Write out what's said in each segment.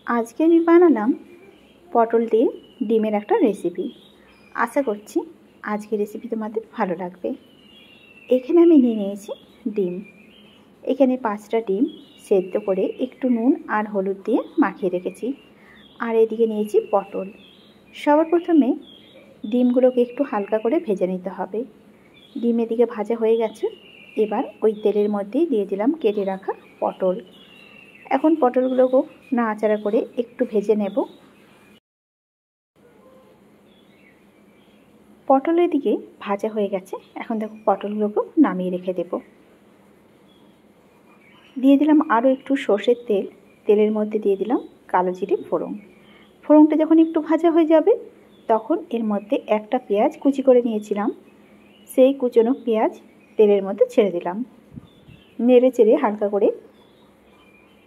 আজকে আমি বানালাম পটল দিয়ে ডিমের একটা রেসিপি। আশা করছি আজকের রেসিপি তোমাদের ভালো লাগবে। এখানে আমি নিয়ে নিয়েছি ডিম। এখানে 5টা ডিম সেদ্ধ করে একটু নুন আর হলুদ দিয়ে মাখিয়ে রেখেছি। আর এদিকে নিয়েছি পটল। সবার প্রথমে ডিমগুলোকে একটু হালকা করে ভেজে নিতে হবে। ডিম এদিকে ভাজা হয়ে গেছে। এবার ওই তেলের মধ্যেই দিয়ে দিলাম কেটে রাখা পটল। এখন পটলগুলোকেও নাড়াচাড়া করে একটু ভেজে নেব। পটলের দিকে ভাজা হয়ে গেছে। এখন দেখো পটলগুলোকেও নামিয়ে রেখে দেব। দিয়ে দিলাম আরও একটু সর্ষের তেল। তেলের মধ্যে দিয়ে দিলাম কালো জিরে ফোড়ন। ফোড়নটা যখন একটু ভাজা হয়ে যাবে তখন এর মধ্যে একটা পেঁয়াজ কুচি করে নিয়েছিলাম, সেই কুচনো পেঁয়াজ তেলের মধ্যে ছেড়ে দিলাম। নেড়ে চেড়ে হালকা করে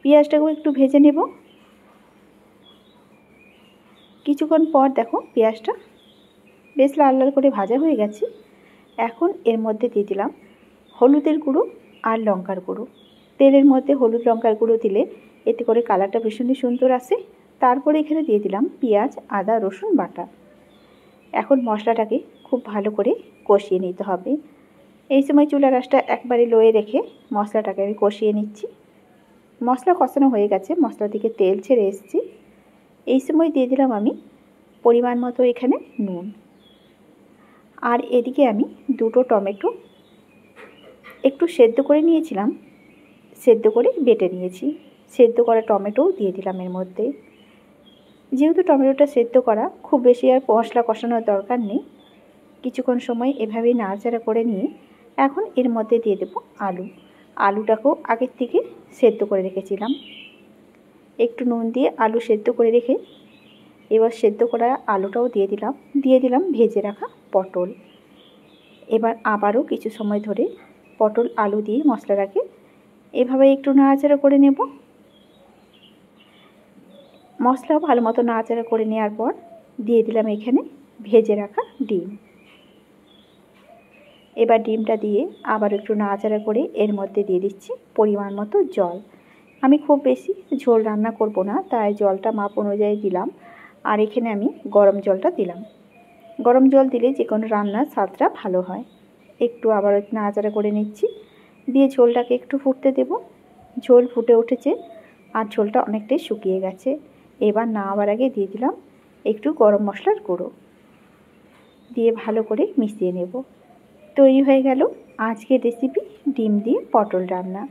পেঁয়াজটাকেও একটু ভেজে নেব। কিছুক্ষণ পর দেখো পেঁয়াজটা বেশ লাল লাল করে ভাজা হয়ে গেছে। এখন এর মধ্যে দিয়ে দিলাম হলুদের গুঁড়ো আর লঙ্কার গুঁড়ো। তেলের মধ্যে হলুদ লঙ্কার গুঁড়ো দিলে এতে করে কালারটা ভীষণই সুন্দর আসে। তারপরে এখানে দিয়ে দিলাম পেঁয়াজ আদা রসুন বাটা। এখন মশলাটাকে খুব ভালো করে কষিয়ে নিতে হবে। এই সময় চুলার আঁচটা একবারে লোয়ে রেখে মশলাটাকে আমি কষিয়ে নিচ্ছি। মশলা কষানো হয়ে গেছে, মশলা থেকে তেল ছেড়ে এসেছি। এই সময় দিয়ে দিলাম আমি পরিমাণ মতো এখানে নুন। আর এদিকে আমি 2টো টমেটো একটু সেদ্ধ করে নিয়েছিলাম, সেদ্ধ করে বেটে নিয়েছি। সেদ্ধ করা টমেটোও দিয়ে দিলাম এর মধ্যে। যেহেতু টমেটোটা সেদ্ধ করা, খুব বেশি আর মশলা কষানোর দরকার নেই। কিছুক্ষণ সময় এভাবেই নাড়াচাড়া করে নিয়ে এখন এর মধ্যে দিয়ে দেব আলু। আলুটাকেও আগের থেকে সেদ্ধ করে রেখেছিলাম। একটু নুন দিয়ে আলু সেদ্ধ করে রেখে এবার সেদ্ধ করা আলুটাও দিয়ে দিলাম ভেজে রাখা পটল। এবার আবারও কিছু সময় ধরে পটল আলু দিয়ে মশলাটাকে এভাবে একটু নাড়াচাড়া করে নেব। মশলা ভালো মতো নাড়াচাড়া করে নেওয়ার পর দিয়ে দিলাম এখানে ভেজে রাখা ডিম। এবার ডিমটা দিয়ে আবার একটু নাড়াচাড়া করে এর মধ্যে দিয়ে দিচ্ছি পরিমাণ মতো জল। আমি খুব বেশি ঝোল রান্না করব না, তাই জলটা মাপ অনুযায়ী দিলাম। আর এখানে আমি গরম জলটা দিলাম। গরম জল দিলে যে কোনো রান্নার স্বাদটা ভালো হয়। একটু আবার নাড়াচাড়া করে নিচ্ছি, দিয়ে ঝোলটাকে একটু ফুটতে দেব। ঝোল ফুটে উঠেছে আর ঝোলটা অনেকটাই শুকিয়ে গেছে। এবার নামাবার আগে দিয়ে দিলাম একটু গরম মশলার গুঁড়ো, দিয়ে ভালো করে মিশিয়ে নেব। তৈরি হয়ে গেল আজকের রেসিপি ডিম দিয়ে পটল রান্না।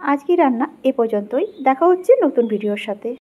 আজকের রান্না এ পর্যন্তই। দেখা হচ্ছে নতুন ভিডিওর সাথে।